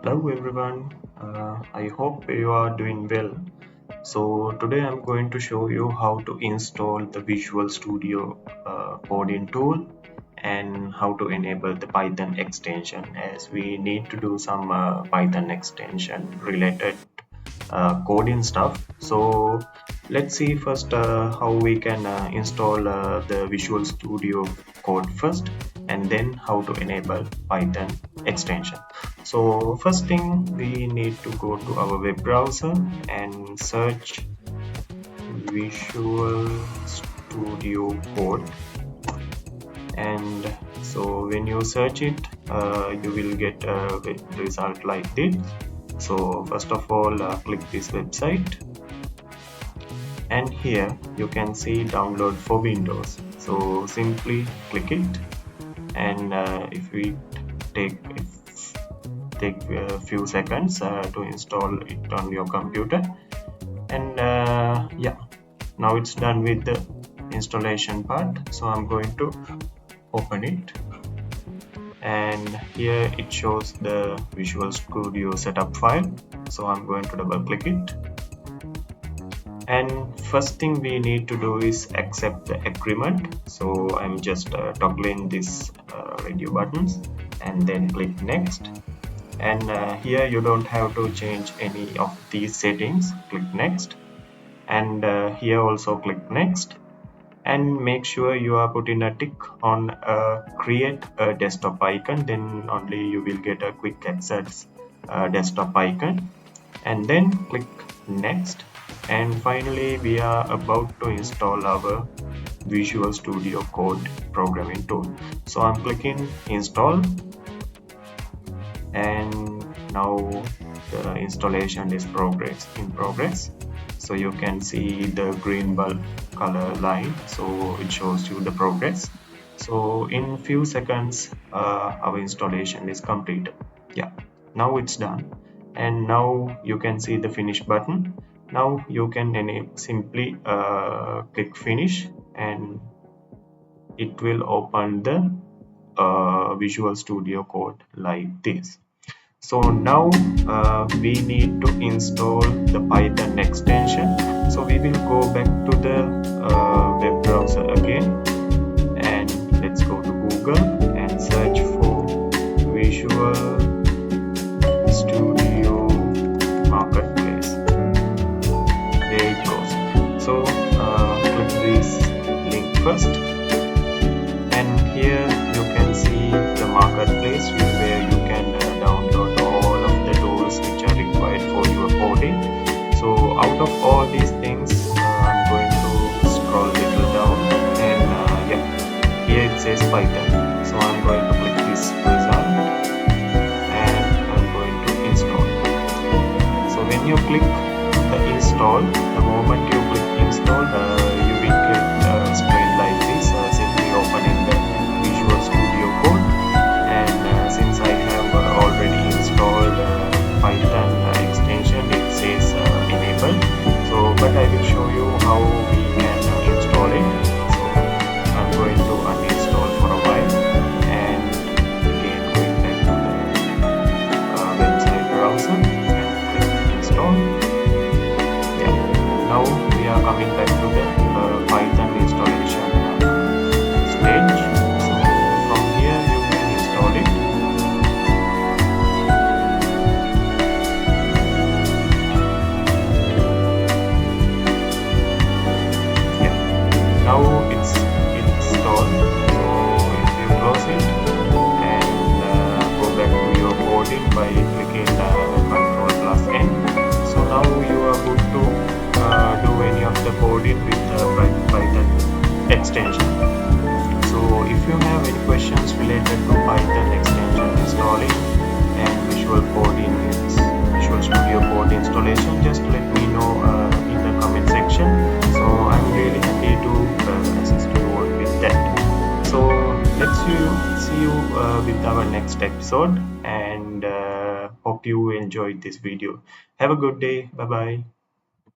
Hello everyone, I hope you are doing well. So today I'm going to show you how to install the Visual Studio coding tool and how to enable the Python extension, as we need to do some Python extension related coding stuff. So let's see first how we can install the Visual Studio code first, and then how to enable Python extension. So first thing, we need to go to our web browser and search Visual Studio Code. And so when you search it, you will get a result like this. So first of all, click this website, and here you can see download for Windows. So simply click it, and if we take a few seconds to install it on your computer. And yeah, now it's done with the installation part. So I'm going to open it, and here it shows the Visual Studio setup file. So I'm going to double click it, and first thing we need to do is accept the agreement. So I'm just toggling this radio buttons and then click next. And here you don't have to change any of these settings. Click next, and here also click next, and make sure you are putting a tick on create a desktop icon. Then only you will get a quick access desktop icon, and then click next. And finally we are about to install our Visual Studio Code programming tool. So I'm clicking install, and now the installation is in progress. So you can see the green bulb color line, so it shows you the progress. So in few seconds our installation is completed. Yeah, now it's done, and now you can see the finish button. Now you can simply click finish, and it will open the Visual Studio Code like this. So now we need to install the Python extension. So we will go back to the web browser again, and let's go to Google and search for Visual Studio Marketplace. There it goes. So click this link first, and here you can see the marketplace where you can download all of the tools which are required for your coding. So out of all these things, I'm going to scroll a little down, and yeah, here it says Python. So I'm going to click this result, and I'm going to install. So when you click the install, the moment you click install, you will get screen like this, simply opening the Visual Studio Code. And since I have already installed Python extension, it says enable. So but I will show you how we can install it. So I'm going to uninstall for a while, and again going back to the website browser and click install. Yeah, now we are coming back to the Python installation stage. So from here you can install it. Yeah, now it's installed. So if you close it and go back to your coding by clicking Ctrl+N, so now you are good to do any of the coding with Python extension. So if you have any questions related to Python extension installing and Visual Studio Code installation, just let me know in the comment section. So I'm really happy to assist you with that. So let's see you with our next episode, and hope you enjoyed this video. Have a good day. Bye bye.